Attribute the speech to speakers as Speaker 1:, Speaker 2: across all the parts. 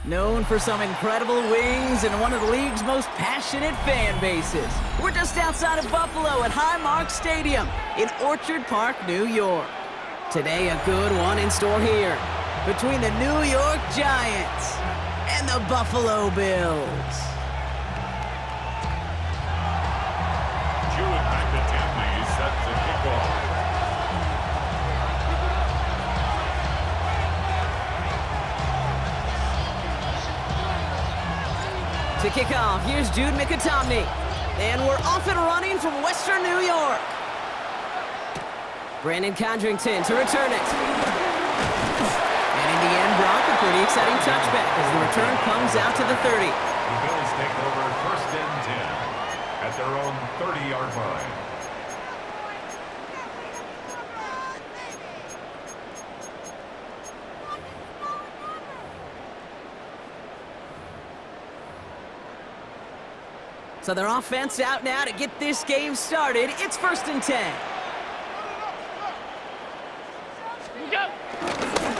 Speaker 1: Known for some incredible wings and one of the league's most passionate fan bases. We're just outside of Buffalo at Highmark Stadium in Orchard Park, New York. Today, a good one in store here between the New York Giants and the Buffalo Bills.
Speaker 2: Set to kick off.
Speaker 1: To kick off, here's Jude Micotomney. And we're off and running from Western New York. Brandon Condrington to return it. And in the end, Brock, a pretty exciting touchback as the return comes out to the 30.
Speaker 2: The Bills take over 1st and 10 at their own 30-yard line.
Speaker 1: So their offense out now to get this game started. It's 1st and 10.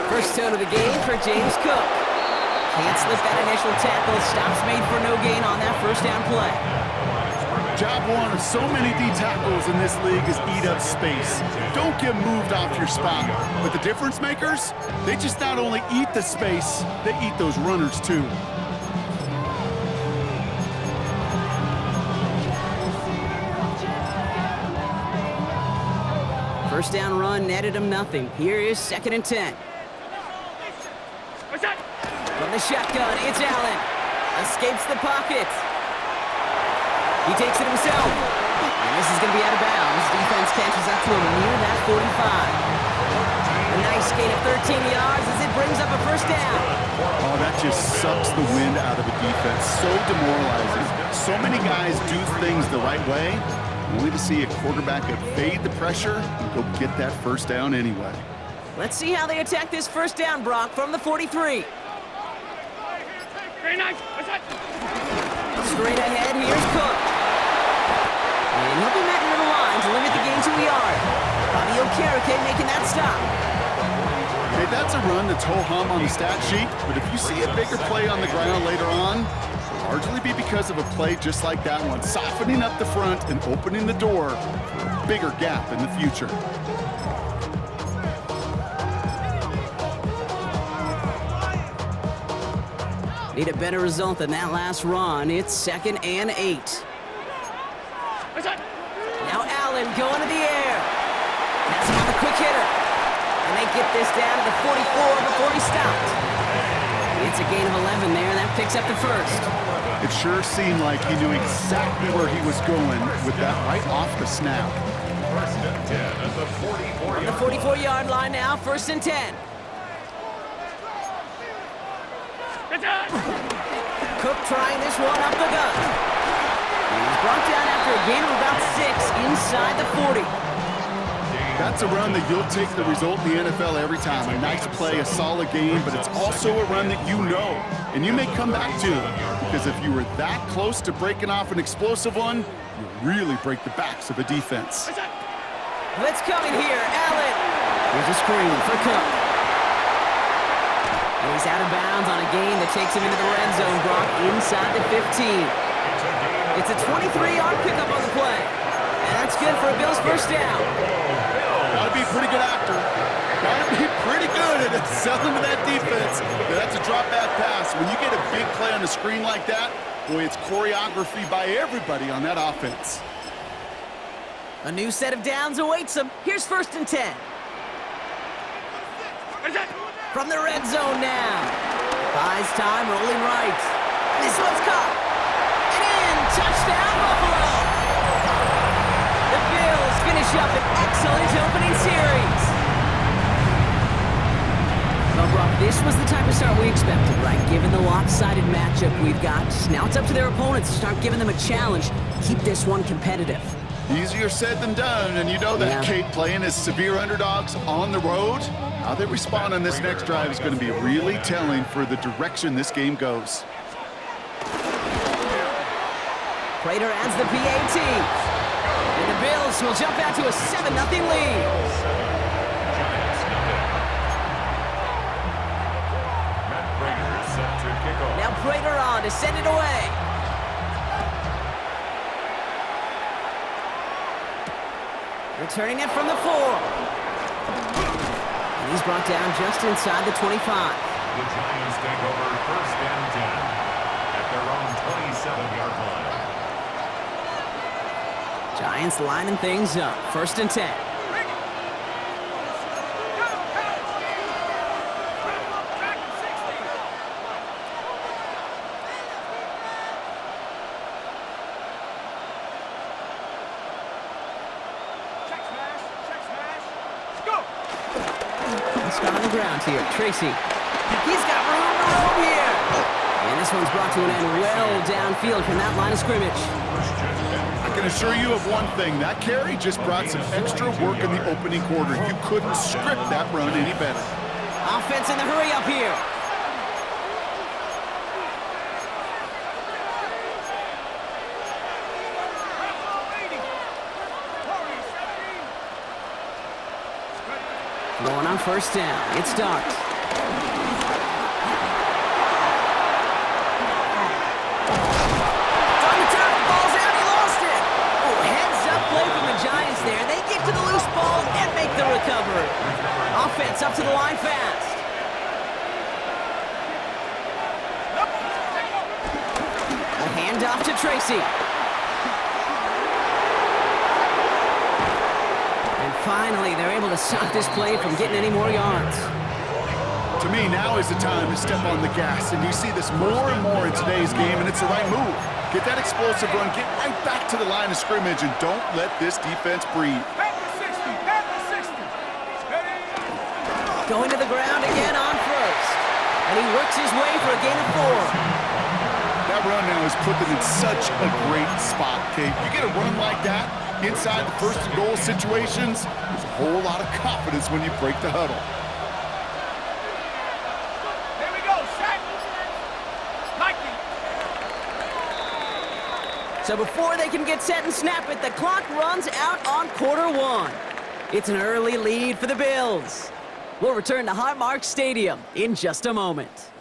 Speaker 1: First down of the game for James Cook. Can't slip that initial tackle. Stops made for no gain on that first down play.
Speaker 3: Job one of so many D tackles in this league is eat up space. Don't get moved off your spot. But the difference makers, they just not only eat the space, they eat those runners too.
Speaker 1: First down run netted him nothing. Here is 2nd and 10. From the shotgun, it's Allen. Escapes the pocket. He takes it himself. And this is going to be out of bounds. Defense catches up to him near that 45. A nice gain of 13 yards as it brings up a first down.
Speaker 3: Oh, that just sucks the wind out of a defense. So demoralizing. So many guys do things the right way, only to see a quarterback evade the pressure and go get that first down anyway.
Speaker 1: Let's see how they attack this first down, Brock, from the 43.
Speaker 4: Very nice.
Speaker 1: Straight ahead, here's Cook. And he'll be met near the line to limit the gain to a yard. Bobby Okereke making that stop.
Speaker 3: Okay, that's a run that's ho-hum on the stat sheet, but if you see a bigger play on the ground later on, it'll largely be because of a play just like that one, softening up the front and opening the door for a bigger gap in the future.
Speaker 1: Need a better result than that last run. It's 2nd and 8. Now Allen going to the air. That's him on the quick hitter. And they get this down to the 44 before he stopped. It's a gain of 11 there. That picks up the first.
Speaker 3: It sure seemed like he knew exactly where he was going with that right off the snap.
Speaker 2: 1st and 10 at the 44-yard
Speaker 1: The 44-yard line now, 1st and 10. Cook trying this one up the gut. And he's brought down after a gain of about 6 inside the 40.
Speaker 3: That's a run that you'll take the result in the NFL every time. A nice play, a solid game, but it's also a run that you know, and you may come back to, because if you were that close to breaking off an explosive one, you really break the backs of a defense.
Speaker 1: Blitz coming here, Allen. Here's a screen for Cook. And he's out of bounds on a gain that takes him into the red zone, Brock, inside the 15. It's a 23-yard pickup on the play. And that's good for a Bills first down.
Speaker 3: Gotta be a pretty good actor. Gotta be pretty good at selling to that defense. That's a drop back pass. When you get a big play on the screen like that, boy, it's choreography by everybody on that offense.
Speaker 1: A new set of downs awaits him. Here's 1st and 10. From the red zone now. Buys time, rolling right. This one's caught. And in, touchdown Buffalo. The Bills finish up an excellent opening series. Well, Brock, this was the type of start we expected, right? Given the lopsided matchup we've got, now it's up to their opponents to start giving them a challenge. Keep this one competitive.
Speaker 3: Easier said than done, and you know that, Kate, playing as severe underdogs on the road. How they respond on this next drive is going to be really telling for the direction this game goes.
Speaker 1: Prater adds the PAT. And the Bills will jump out to a 7-0 lead.
Speaker 2: Matt Prater is set to kick
Speaker 1: separator on to send it away. Returning it from the 4. And he's brought down just inside the 25.
Speaker 2: The Giants take over first and 10 at their own 27-yard line.
Speaker 1: Giants lining things up. First and 10. On the ground here, Tracy. He's got room to roam here. And this one's brought to an end well downfield from that line of scrimmage.
Speaker 3: I can assure you of one thing. That carry just brought some extra work in the opening quarter. You couldn't script that run any better.
Speaker 1: Offense in the hurry up here. Going on first down. It starts. On the turn, ball's out. He lost it. Oh, heads-up play from the Giants there. They get to the loose ball and make the recovery. Offense up to the line fast. A handoff to Tracy. Finally, they're able to stop this play from getting any more yards.
Speaker 3: To me, now is the time to step on the gas, and you see this more and more in today's game, and it's the right move. Get that explosive run, get right back to the line of scrimmage, and don't let this defense breathe.
Speaker 1: Going to the ground again on first, and he works his way for a gain of 4.
Speaker 3: That run now has put them in such a great spot, Kate. You get a run like that inside the first and goal situations, there's a whole lot of confidence when you break the huddle.
Speaker 4: Here we go, set. Nike.
Speaker 1: So before they can get set and snap it, the clock runs out on quarter 1. It's an early lead for the Bills. We'll return to Highmark Stadium in just a moment.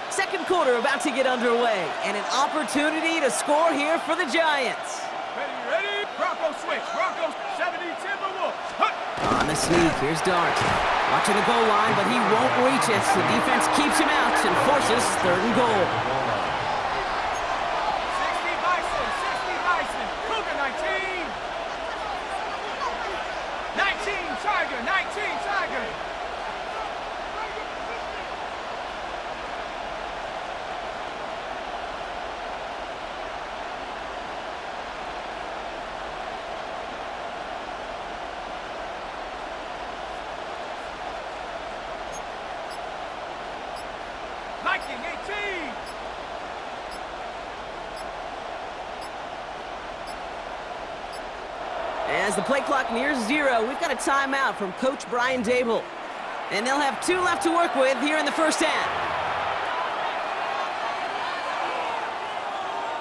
Speaker 1: Second quarter about to get underway, and an opportunity to score here for the Giants.
Speaker 4: Ready? Bronco switch. Bronco 70 Timberwolves.
Speaker 1: On the sneak, here's Dart. Watching the goal line, but he won't reach it. The defense keeps him out and forces third and goal.
Speaker 4: 60 Bison. 60 Bison. Cougar 19. 19 Tiger. 19 Tiger. Viking 18.
Speaker 1: As the play clock nears 0, we've got a timeout from Coach Brian Dable. And they'll have 2 left to work with here in the first half.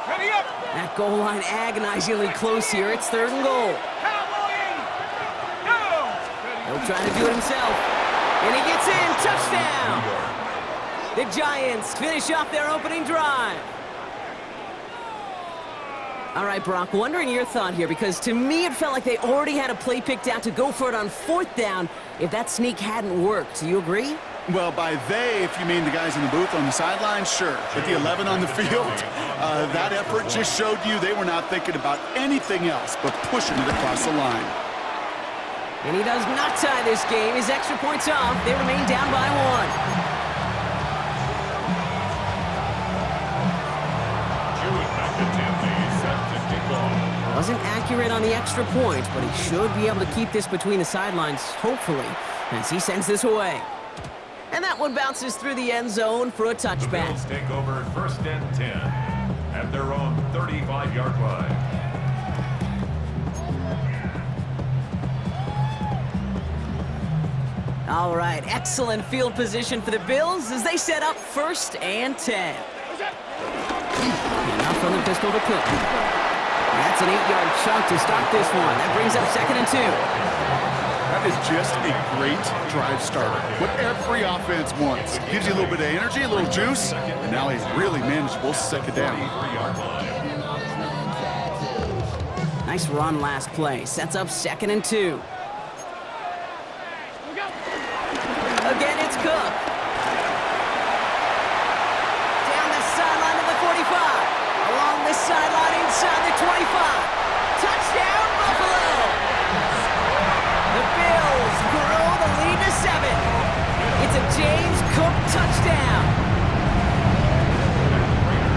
Speaker 4: Ready up.
Speaker 1: That goal line agonizingly close here. It's third and goal.
Speaker 4: Cowboy. Go.
Speaker 1: He'll try to do it himself. And he gets in. Touchdown. The Giants finish off their opening drive. All right, Brock, wondering your thought here, because to me it felt like they already had a play picked out to go for it on fourth down if that sneak hadn't worked. Do you agree?
Speaker 3: Well, by they, if you mean the guys in the booth on the sideline, sure. But the 11 on the field, that effort just showed you they were not thinking about anything else but pushing it across the line.
Speaker 1: And he does not tie this game. His extra points off. They remain down by 1. Wasn't accurate on the extra point, but he should be able to keep this between the sidelines, hopefully, as he sends this away. And that one bounces through the end zone for a touchback.
Speaker 2: The Bills take over first and 10 at their own 35-yard line.
Speaker 1: All right, excellent field position for the Bills as they set up first and 10. And up from the pistol to Cook. That's That's an 8-yard chunk to start this one. That brings up 2nd and 2.
Speaker 3: That is just a great drive starter. What every offense wants. Gives you a little bit of energy, a little juice, and now a really manageable 2nd down.
Speaker 1: Nice run last play. Sets up 2nd and 2. Again, it's Cook. Down the sideline to the 45. Along this sideline inside the 25. Touchdown, Buffalo! The Bills grow the lead to 7. It's a James Cook touchdown.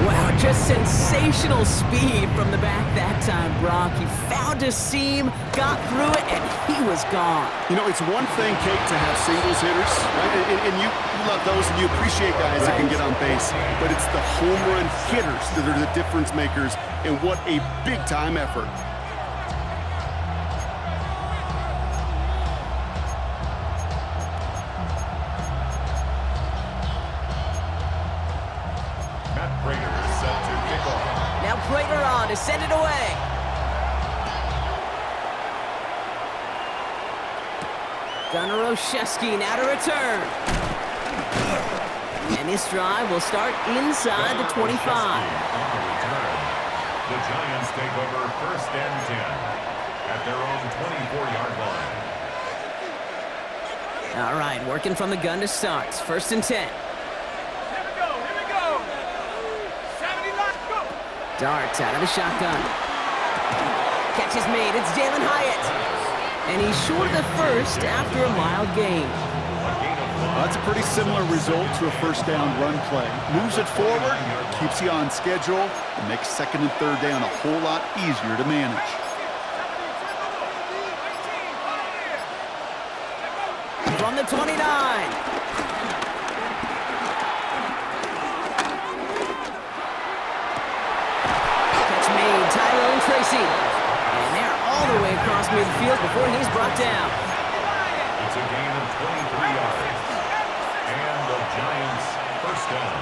Speaker 1: Wow, just sensational speed from the back that time, Brock. He found a seam, got through it, and he was gone.
Speaker 3: You know, it's one thing, Kate, to have singles hitters, right? And you love those, and you appreciate guys that can get on base. But it's the home run hitters that are the difference makers, and what a big-time effort.
Speaker 1: Prater on to send it away. Gunnar Olszewski now to return. And this drive will start inside the 25.
Speaker 2: The Giants take over 1st and 10 at their own 24-yard line.
Speaker 1: All right, working from the gun to start. 1st and 10. Darts out of the shotgun. Catch is made. It's Jalen Hyatt. And he's short of the first after a mild gain.
Speaker 3: Well, that's a pretty similar result to a 1st down run play. Moves it forward, keeps you on schedule, and makes 2nd and 3rd down a whole lot easier to manage.
Speaker 1: From the 29. Tyrone Tracy. And they're all the way across midfield before he's brought down.
Speaker 2: It's a gain of 23 yards. And the Giants 1st down.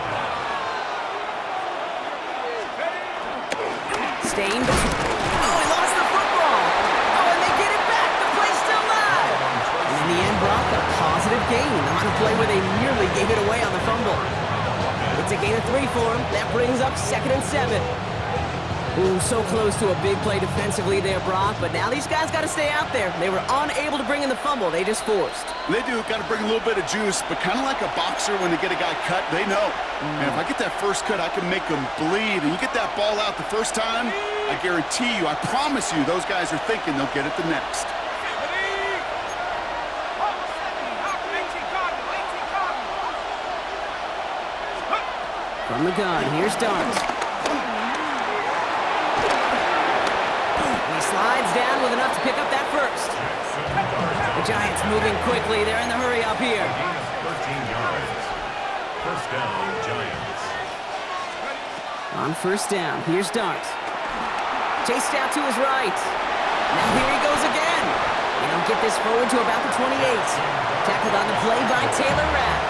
Speaker 1: Stained. Oh, he lost the football. Oh, and they get it back. The play's still live. And in the end, Brock, a positive gain on a play where they nearly gave it away on the fumble. It's a gain of 3 for him. That brings up 2nd and 7. Ooh, so close to a big play defensively there, Brock, but now these guys got to stay out there. They were unable to bring in the fumble they just forced.
Speaker 3: They do, got to bring a little bit of juice, but kind of like a boxer when they get a guy cut, they know. And if I get that first cut, I can make them bleed. And you get that ball out the first time, I guarantee you, I promise you, those guys are thinking they'll get it the next.
Speaker 1: From the gun, here's Darts. Slides down with enough to pick up that first. The Giants moving quickly. They're in the hurry up here.
Speaker 2: 13 yards. 1st down, Giants.
Speaker 1: On 1st down, here's Darts. Chased out to his right. Now here he goes again. They don't get this forward to about the 28. Tackled on the play by Taylor Rapp.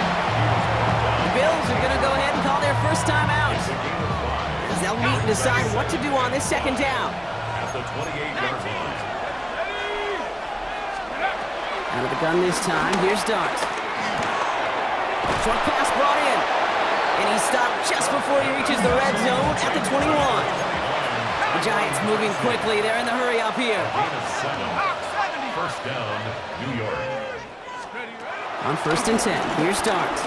Speaker 1: The Bills are going to go ahead and call their first time out, as they'll meet and decide what to do on this 2nd down.
Speaker 2: The 28-yard line.
Speaker 1: Out of the gun this time, here's Dart. Short pass brought in. And he stopped just before he reaches the red zone at the 21. The Giants moving quickly. They're in the hurry up here.
Speaker 2: Gain of 7. 1st down, New York.
Speaker 1: On 1st and 10, here's Dart.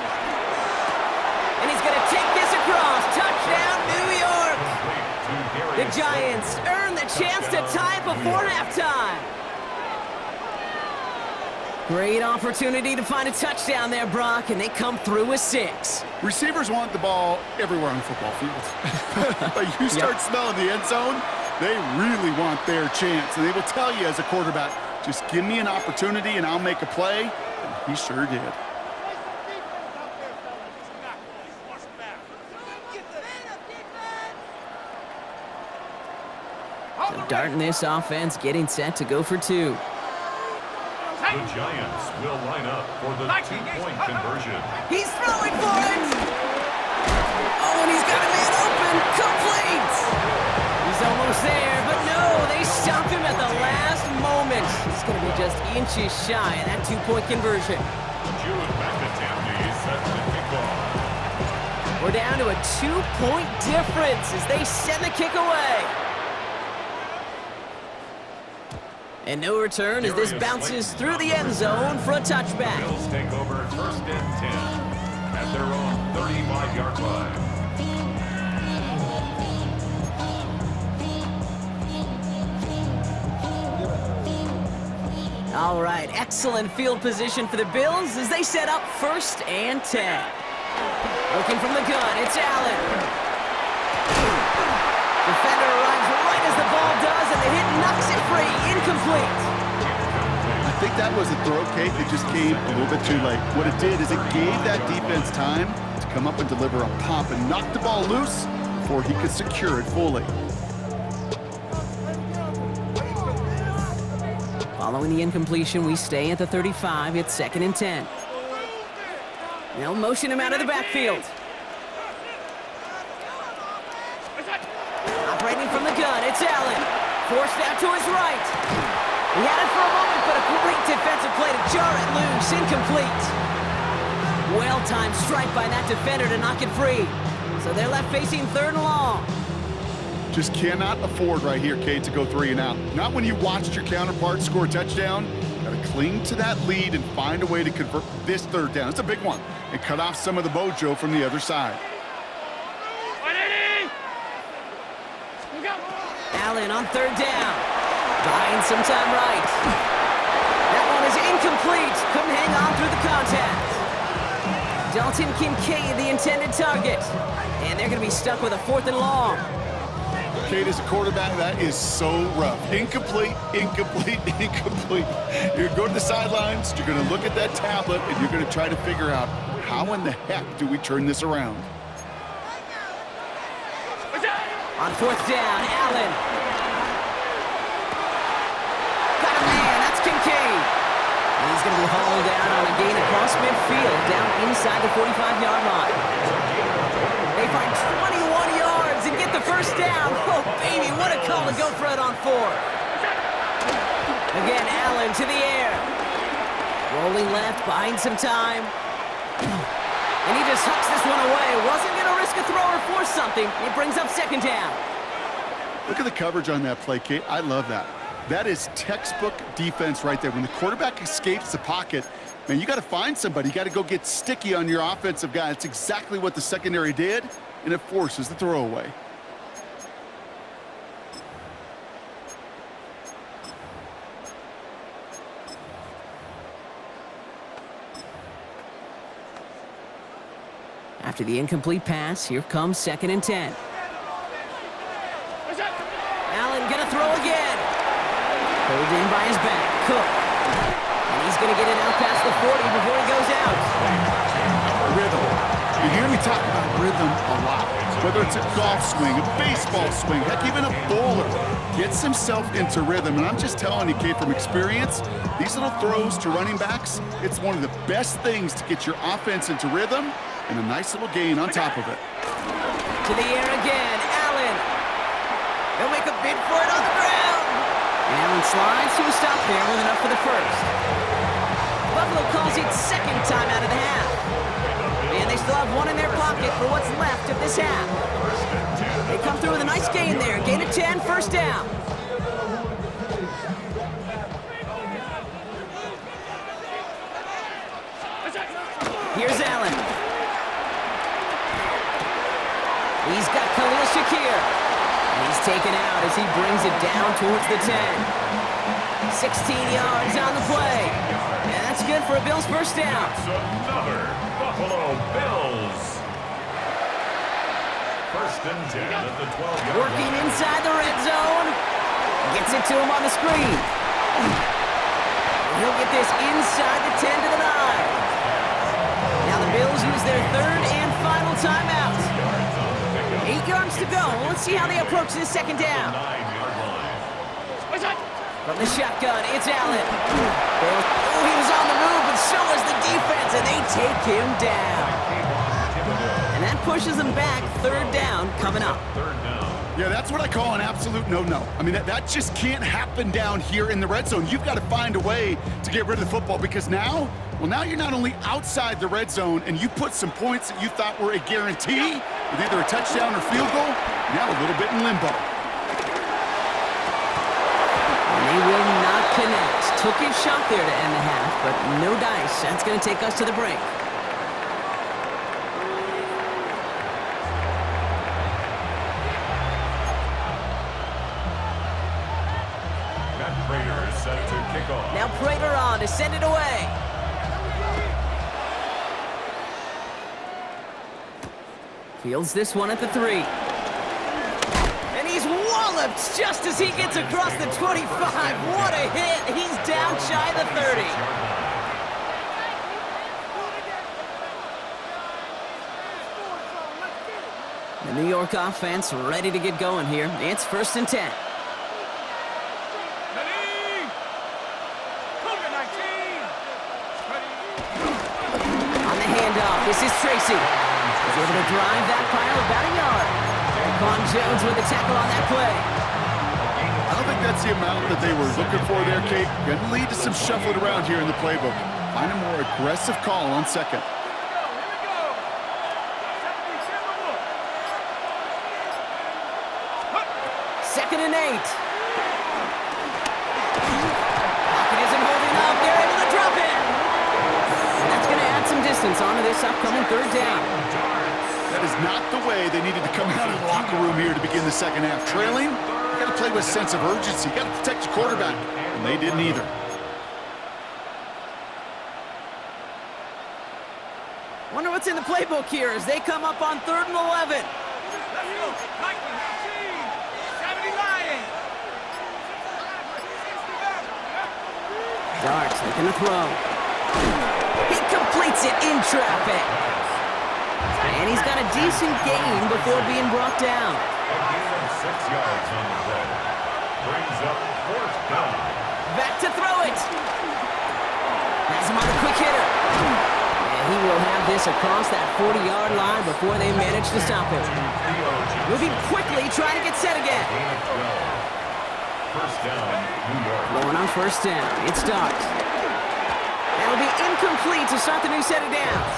Speaker 1: And he's going to take this across. Touchdown, New York. The Giants earn the chance to tie it before halftime. Great opportunity to find a touchdown there, Brock, and they come through with 6.
Speaker 3: Receivers want the ball everywhere on the football field. But you start smelling the end zone, they really want their chance. And they will tell you as a quarterback, just give me an opportunity and I'll make a play. And he sure did.
Speaker 1: So Dart in this offense getting set to go for 2.
Speaker 2: The Giants will line up for the 2-point conversion.
Speaker 1: He's throwing for it! Oh, and he's got a man open! Complete! He's almost there, but no, they stopped him at the last moment. He's going to be just inches shy of that two-point conversion. We're down to a 2-point difference as they send the kick away. And no return as this bounces through the end zone for a touchback.
Speaker 2: Bills take over 1st and 10 at their own 35-yard line.
Speaker 1: All right, excellent field position for the Bills as they set up 1st and 10. Looking from the gun, it's Allen. Defender arrives right as the ball does, and the hit knocks it free. Incomplete.
Speaker 3: I think that was a throw, Kate, that just came a little bit too late. What it did is it gave that defense time to come up and deliver a pop and knock the ball loose before he could secure it fully.
Speaker 1: Following the incompletion, we stay at the 35. It's 2nd and 10. They'll motion him out of the backfield. Operating from the gun, it's Allen. Forced out to his right. He had it for a moment, but a great defensive play to jar it loose. Incomplete. Well-timed strike by that defender to knock it free. So they're left facing 3rd and long.
Speaker 3: Just cannot afford right here, Kate, to go 3 and out. Not when you watched your counterpart score a touchdown. Got to cling to that lead and find a way to convert this 3rd down. It's a big one. And cut off some of the mojo from the other side.
Speaker 1: Allen on 3rd down. Buying some time right. That one is incomplete. Couldn't hang on through the contact. Dalton Kincaid, the intended target. And they're going to be stuck with a 4th and long.
Speaker 3: Kate, as a quarterback, that is so rough. Incomplete, incomplete, incomplete. You're going to the sidelines, you're going to look at that tablet, and you're going to try to figure out how in the heck do we turn this around?
Speaker 1: On 4th down, Allen. Got a man, that's Kincaid. And he's going to be hauled out on a gain across midfield, down inside the 45-yard line. They find 21 yards and get the 1st down. Oh, baby, what a call to go for it on 4th. Again, Allen to the air. Rolling left, buying some time. And he just hucks this one away. Wasn't going to risk a throw or force something. It brings up 2nd down.
Speaker 3: Look at the coverage on that play, Kate. I love that. That is textbook defense right there. When the quarterback escapes the pocket, man, you got to find somebody. You got to go get sticky on your offensive guy. It's exactly what the secondary did, and it forces the throwaway.
Speaker 1: After the incomplete pass, here comes 2nd and 10. Allen gonna throw again. Pulled in by his back, Cook. And he's gonna get it out past the 40 before he goes out.
Speaker 3: Rhythm. You hear me talk about rhythm a lot. Whether it's a golf swing, a baseball swing, heck, even a bowler gets himself into rhythm. And I'm just telling you, Kate, from experience, these little throws to running backs, it's one of the best things to get your offense into rhythm and a nice little gain on top of it.
Speaker 1: To the air again, Allen. They'll make a bid for it on the ground. And Allen slides to a stop there with enough for the 1st. Buffalo calls it 2nd time out of the half. And they still have one in their pocket for what's left of this half. They come through with a nice gain there. Gain of 10, 1st down. Here's Allen. He's got Khalil Shakir. And he's taken out as he brings it down towards the 10. 16 yards on the play. And that's good for a Bills 1st down.
Speaker 2: That's another Buffalo Bills. 1st and 10 at the 12-yard line.
Speaker 1: Working inside the red zone. Gets it to him on the screen. He'll get this inside the 10 to the 9. Now the Bills use their 3rd and final timeout. 8 yards to go. Let's see how they approach this 2nd down. From the shotgun, it's Allen. Oh, he was on the move, but so was the defense, and they take him down. And that pushes them back. 3rd down coming up.
Speaker 2: 3rd down.
Speaker 3: Yeah, that's what I call an absolute no-no. I mean, that just can't happen down here in the red zone. You've got to find a way to get rid of the football because now you're not only outside the red zone and you put some points that you thought were a guarantee with either a touchdown or field goal, now a little bit in limbo.
Speaker 1: And they will not connect. Took his shot there to end the half, but no dice. That's going to take us to the break. Now Prater on to send it away. Fields this one at the 3. And he's walloped just as he gets across the 25. What a hit. He's down shy of the 30. The New York offense ready to get going here. It's 1st and 10. This is Tracy. He's able to drive that pile about a yard. Vaughn Jones with the tackle on that play.
Speaker 3: I don't think that's the amount that they were looking for there, Kate. Going to lead to some shuffling around here in the playbook. Find a more aggressive call on 2nd.
Speaker 1: Second and 8. Pocket isn't holding up. They're able to drop it. That's going to add some distance onto this upcoming 3rd down.
Speaker 3: That is not the way they needed to come out of the locker room here to begin the 2nd half. Trailing, you got to play with a sense of urgency. You got to protect your quarterback, and they didn't either.
Speaker 1: Wonder what's in the playbook here as they come up on 3rd and 11.
Speaker 4: Let's go. 19, 70 Lions.
Speaker 1: Darts making the throw. He completes it in traffic. And he's got a decent gain before being brought down.
Speaker 2: A gain of 6 yards on the play. Brings up 4th down.
Speaker 1: Back to throw it. Has him on the quick hitter. And he will have this across that 40-yard line before they manage to stop it. Moving quickly, trying to get set again.
Speaker 2: Gain of 12. 1st down, New York.
Speaker 1: Going on 1st down. It's Darts. That'll be incomplete to start the new set of downs.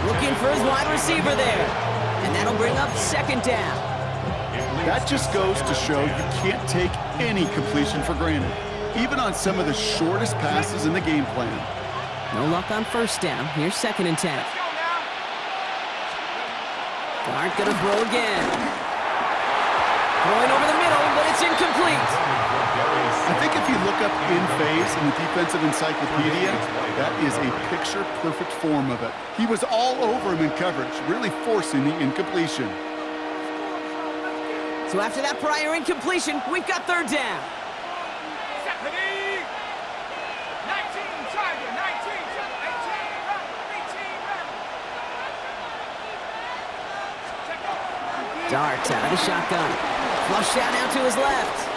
Speaker 1: Looking for his wide receiver there. And that'll bring up 2nd down.
Speaker 3: That just goes to show you can't take any completion for granted, even on some of the shortest passes in the game plan.
Speaker 1: No luck on 1st down. Here's 2nd and 10. Dart gonna throw again. Throwing over the middle, but it's incomplete.
Speaker 3: I think if you look up in phase in the defensive encyclopedia, that is a picture-perfect form of it. He was all over him in coverage, really forcing the incompletion.
Speaker 1: So after that prior incompletion, we've got 3rd down.
Speaker 4: 19, Tiger, 19, 18,
Speaker 1: Dart out of the shotgun. Flush down out to his left.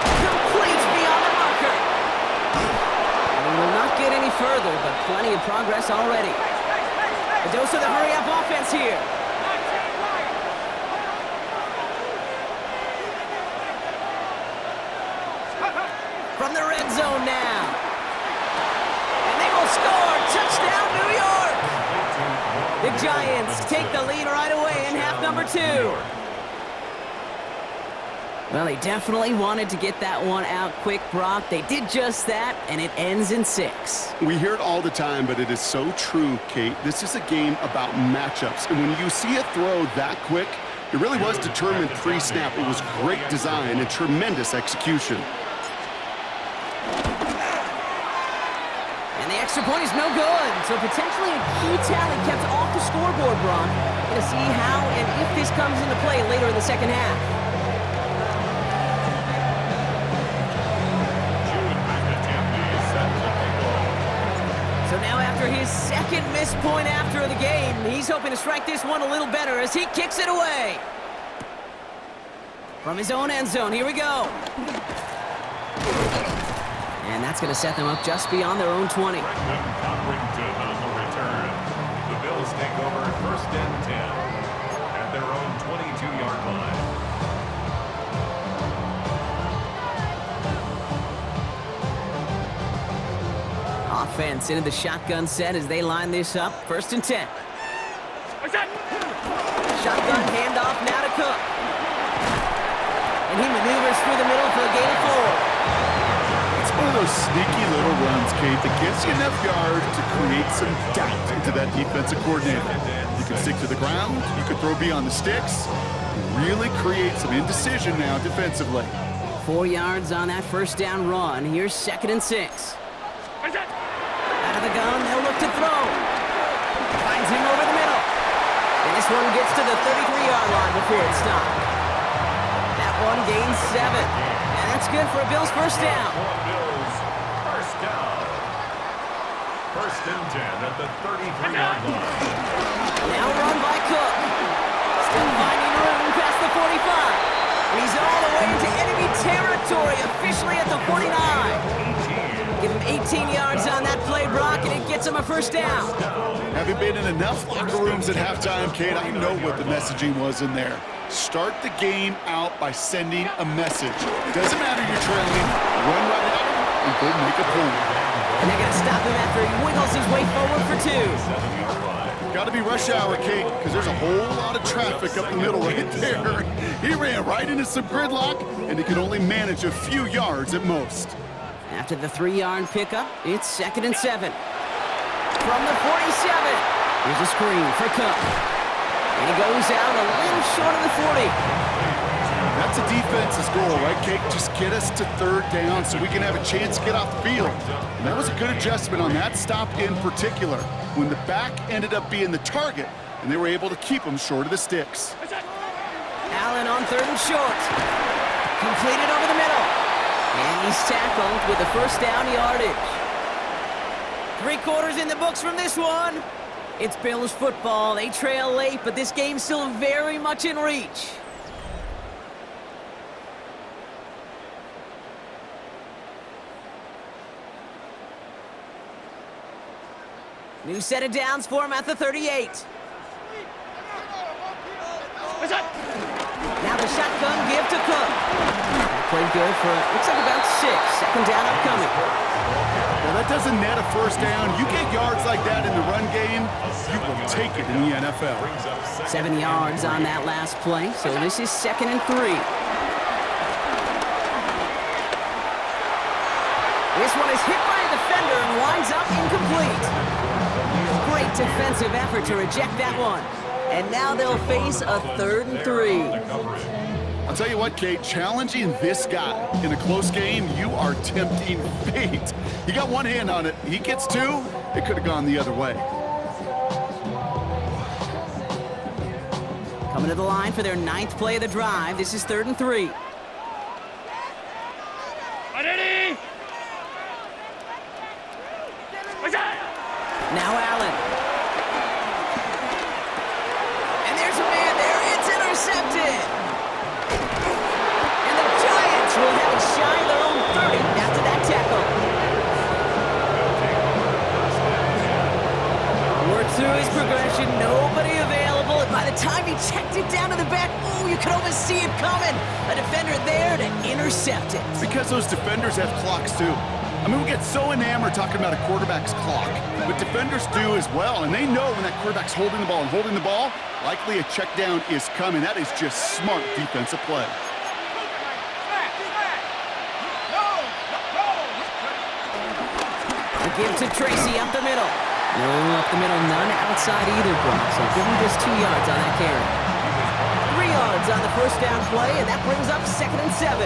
Speaker 1: Complete beyond the marker. And he will not get any further, but plenty of progress already. A dose of the hurry-up offense here. From the red zone now. And they will score. Touchdown, New York. The Giants take the lead right away in half number 2. Well, they definitely wanted to get that one out quick, Brock. They did just that, and it ends in 6.
Speaker 3: We hear it all the time, but it is so true, Kate. This is a game about matchups, and when you see a throw that quick, it really was determined pre-snap. It was great design and tremendous execution.
Speaker 1: And the extra point is no good, so potentially a key talent kept off the scoreboard, Brock. Going to see how and if this comes into play later in the 2nd half. So now after his 2nd missed point after the game, he's hoping to strike this one a little better as he kicks it away. From his own end zone, here we go. And that's going to set them up just beyond their own 20.
Speaker 2: Covington on the return. The Bills take over 1st and 10 at their own 22-yard line.
Speaker 1: Offense into the shotgun set as they line this up. 1st and 10. Shotgun handoff now to Cook. And he maneuvers through the middle for a gain of 4.
Speaker 3: It's one of those sneaky little runs, Kate, that gives you enough yards to create some doubt into that defensive coordinator. You can stick to the ground, you can throw beyond the sticks, really create some indecision now defensively.
Speaker 1: 4 yards on that 1st down run. Here's 2nd and 6. Out of the gun, they'll look to throw. Finds him over the middle. And this one gets to the 33-yard line before it's stopped. That one gains 7. And that's good for a Bills 1st down.
Speaker 2: Bills 1st down. 1st and 10 at the 33-yard line.
Speaker 1: Now run by Cook. Still finding room past the 45. And he's all the way into enemy territory, officially at the 49. Give him 18 yards on that play, Brock, and it gets him a 1st down.
Speaker 3: Having been in enough locker rooms at halftime, Kate, I know what the messaging was in there. Start the game out by sending a message. Doesn't matter you're trailing, run right at him and go make a point.
Speaker 1: And they're going to stop him after he wiggles his way forward for 2.
Speaker 3: Got to be rush hour, Kate, because there's a whole lot of traffic up the middle right there. He ran right into some gridlock, and he could only manage a few yards at most.
Speaker 1: After the 3-yard pickup, it's 2nd and 7. From the 47, here's a screen for Cook. And he goes out a little short of the 40.
Speaker 3: That's a defense's goal, right, Kate? Just get us to 3rd down so we can have a chance to get off the field. And that was a good adjustment on that stop in particular, when the back ended up being the target, and they were able to keep him short of the sticks.
Speaker 1: Allen on 3rd and short. Completed over the middle. And he's tackled with the 1st down yardage. 3 quarters in the books from this one. It's Bills football. They trail late, but this game's still very much in reach. New set of downs for him at the 38. Now the shotgun give to Cook. That played good for, looks like about 6. 2nd down upcoming.
Speaker 3: Well, that doesn't net a 1st down. You get yards like that in the run game, you will take it in the NFL.
Speaker 1: 7 yards on that last play, so this is 2nd and 3. This one is hit by a defender and winds up incomplete. Great defensive effort to reject that one. And now they'll face a 3rd and 3.
Speaker 3: I'll tell you what, Kate, challenging this guy in a close game, you are tempting fate. He got one hand on it. He gets 2, it could have gone the other way.
Speaker 1: Coming to the line for their 9th play of the drive. This is 3rd and 3. Now Allen. And there's a man there. It's intercepted. And the Giants will have it shy of their own 30 after that tackle. Worked through his progression. Nobody available. And by the time he checked it down to the back, oh, you could almost see it coming. A defender there to intercept it.
Speaker 3: Because those defenders have clocks, too. I mean, we get so enamored talking about a quarterback's clock, but defenders do as well, and they know when that quarterback's holding the ball, likely a check down is coming. That is just smart defensive play.
Speaker 1: The give to Tracy up the middle. No up the middle, none outside either, Brock. So give him just 2 yards on that carry. 3 yards on the 1st down play, and that brings up 2nd and 7.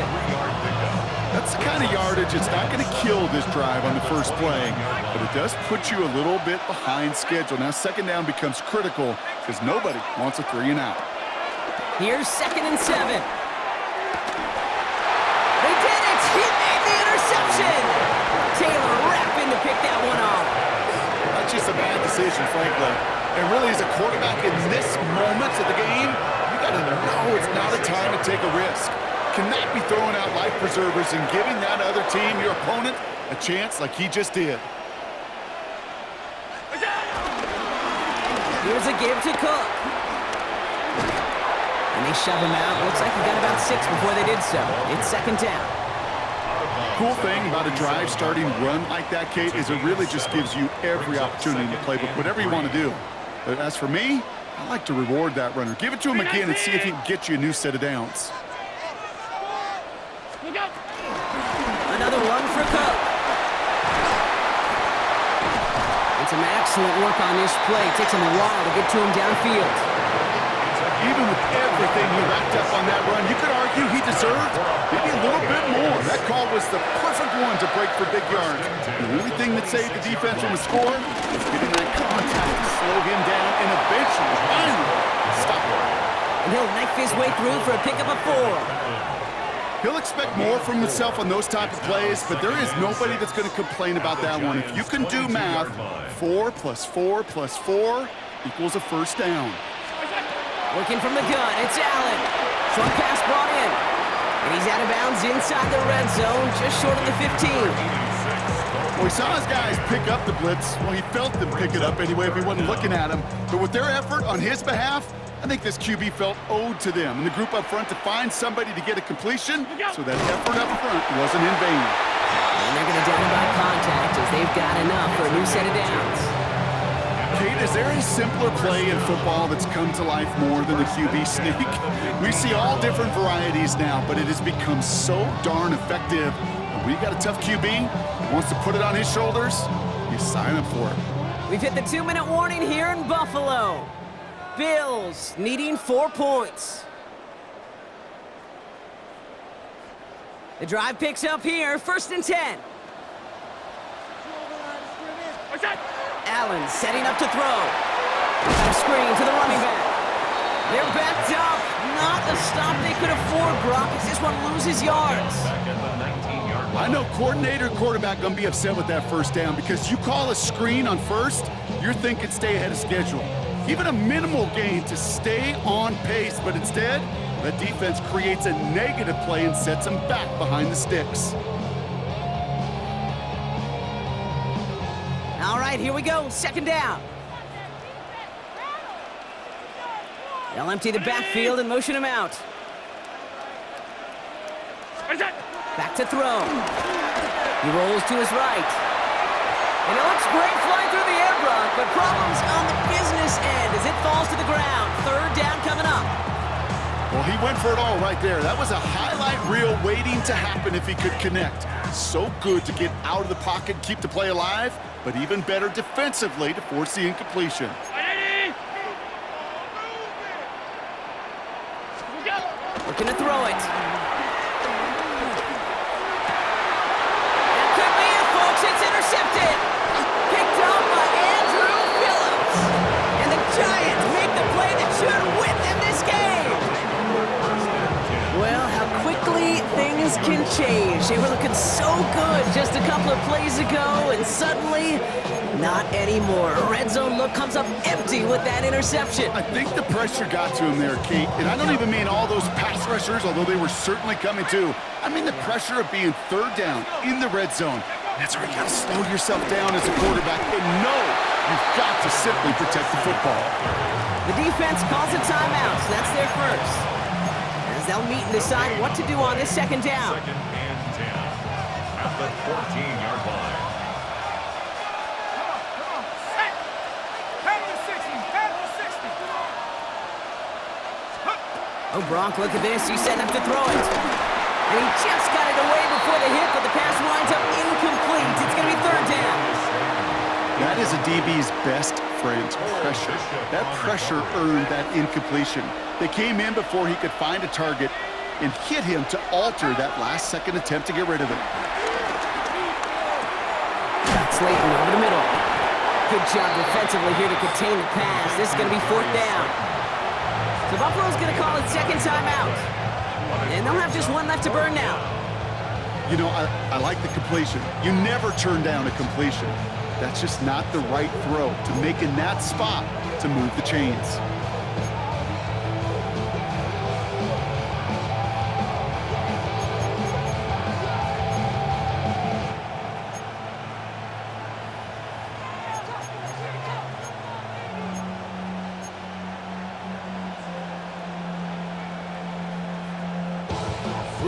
Speaker 3: That's the kind of yardage it's not going to kill this drive on the first play, but it does put you a little bit behind schedule. Now 2nd down becomes critical because nobody wants a 3 and out.
Speaker 1: Here's 2nd and 7. They did it! He made the interception! Taylor rapping to pick that one off.
Speaker 3: That's just a bad decision, frankly. And really, as a quarterback in this moment of the game, you got to know it's not a time to take a risk. Cannot be throwing out life preservers and giving that other team, your opponent, a chance like he just did. Here's
Speaker 1: a give to Cook. And they shove him out. Looks like he got about 6 before they did so. It's second down.
Speaker 3: Cool thing about a drive starting run like that, Kate, is it really just gives you every opportunity in the playbook, whatever you want to do. But as for me, I like to reward that runner. Give it to him again and see if he can get you a new set of downs.
Speaker 1: Another one for Cook. And some excellent work on this play. It takes him a while to get to him downfield.
Speaker 3: Even with everything he racked up on that run, you could argue he deserved maybe a little bit more. That call was the perfect one to break for big yards. The only thing that saved the defense from a score was getting that contact to slow him down and eventually, finally, stop him.
Speaker 1: And he'll knife his way through for a pickup of 4.
Speaker 3: He'll expect more from himself on those type of plays, but there is nobody that's going to complain about that one. If you can do math, 4 plus 4 plus 4 equals a first down.
Speaker 1: Working from the gun, it's Allen. Short pass brought in. And he's out of bounds inside the red zone, just short of the 15.
Speaker 3: Well, he saw his guys pick up the blitz. Well, he felt them pick it up anyway if he wasn't looking at him. But with their effort on his behalf, I think this QB felt owed to them and the group up front to find somebody to get a completion, so that effort up front wasn't in vain.
Speaker 1: And they're going to down by contact as they've got enough for a new set of downs.
Speaker 3: Kate, is there a simpler play in football that's come to life more than the QB sneak? We see all different varieties now, but it has become so darn effective. And when you got a tough QB who wants to put it on his shoulders, you sign up for it.
Speaker 1: We've hit the 2-minute warning here in Buffalo. Bills needing 4 points. The drive picks up here, 1st and 10. Allen setting up to throw. A screen to the running back. They're backed up. Not a stop they could afford, Brock. It's just one loses yards.
Speaker 3: I know coordinator quarterback going to be upset with that first down because you call a screen on first, you're thinking stay ahead of schedule. Even a minimal gain to stay on pace, but instead, the defense creates a negative play and sets them back behind the sticks.
Speaker 1: All right, here we go, 2nd down. They'll empty the backfield and motion him out. Back to throw. He rolls to his right. And it looks great flying through the air, Brock, but problems on the business end as it falls to the ground. 3rd down coming up.
Speaker 3: Well, he went for it all right there. That was a highlight reel waiting to happen if he could connect. So good to get out of the pocket and keep the play alive, but even better defensively to force the incompletion.
Speaker 1: Looking to throw it. That could be it, folks. It's intercepted. Picked up by Andrew Phillips. And the Giants make the play that should win them this game. Well, how quickly things can change. They were looking so good just a couple of plays ago, and suddenly, not anymore. A red zone look comes up empty with that interception.
Speaker 3: I think the pressure got to him there, Kate. And I don't even mean all those pass rushers, although they were certainly coming too. I mean the pressure of being 3rd down in the red zone. That's where you got to slow yourself down as a quarterback and know you've got to simply protect the football.
Speaker 1: The defense calls a timeout, so that's their first. As they'll meet and decide what to do on this 2nd down.
Speaker 2: 2nd and 10 at the 14-yard line.
Speaker 1: Oh, Bronk, look at this. He's setting up to throw it. And he just got it away before the hit, but the pass winds up incomplete. It's going to be 3rd down.
Speaker 3: That is a DB's best friend, pressure. That pressure earned that incompletion. They came in before he could find a target and hit him to alter that last-second attempt to get rid of it.
Speaker 1: Slayton over the middle. Good job defensively here to contain the pass. This is going to be 4th down. So Buffalo's going to call it 2nd timeout. And they'll have just one left to burn now.
Speaker 3: You know, I like the completion. You never turn down a completion. That's just not the right throw to make in that spot to move the chains.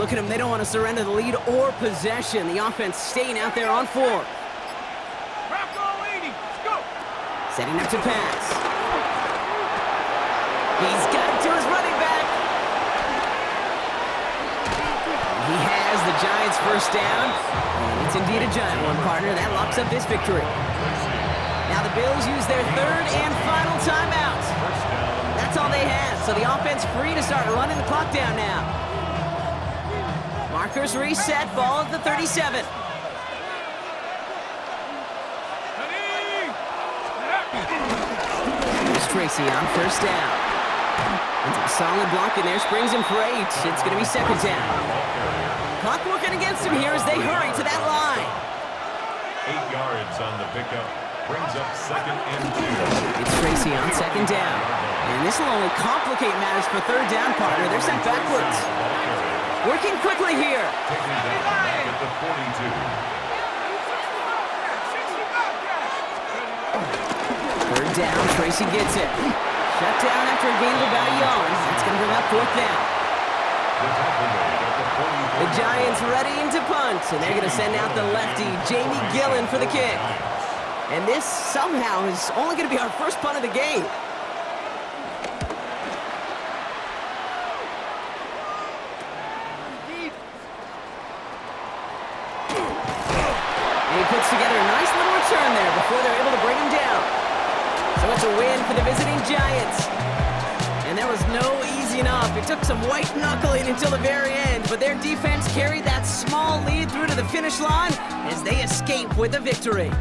Speaker 1: Look at them, they don't want to surrender the lead or possession. The offense staying out there on 4.
Speaker 4: Rocco 80. Go.
Speaker 1: Setting up to pass. He's got it to his running back. He has the Giants' first down. And it's indeed a giant one, partner. That locks up this victory. Now the Bills use their third and final timeout. That's all they have, so the offense free to start running the clock down now. Markers reset, ball at the 37. Here's Tracy on first down. And a solid block in there, springs him for 8. It's going to be second down. Clock working against him here as they hurry to that line.
Speaker 2: 8 yards on the pickup. Brings up second and 2.
Speaker 1: It's Tracy on second down. And this will only complicate matters for third down, partner. They're sent backwards. Working quickly here.
Speaker 2: Taking down back at the 42.
Speaker 1: Third down, Tracy gets it. Shut down after a gain of about a yard. That's going to bring up fourth down. The Giants readying to punt, and they're going to send out the lefty, Jamie Gillen, for the kick. And this somehow is only going to be our first punt of the game. And he puts together a nice little return there before they're able to bring him down. So it's a win for the visiting Giants. And there was no easing up. It took some white knuckling until the very end, but their defense carried that small lead through to the finish line as they escape with a victory.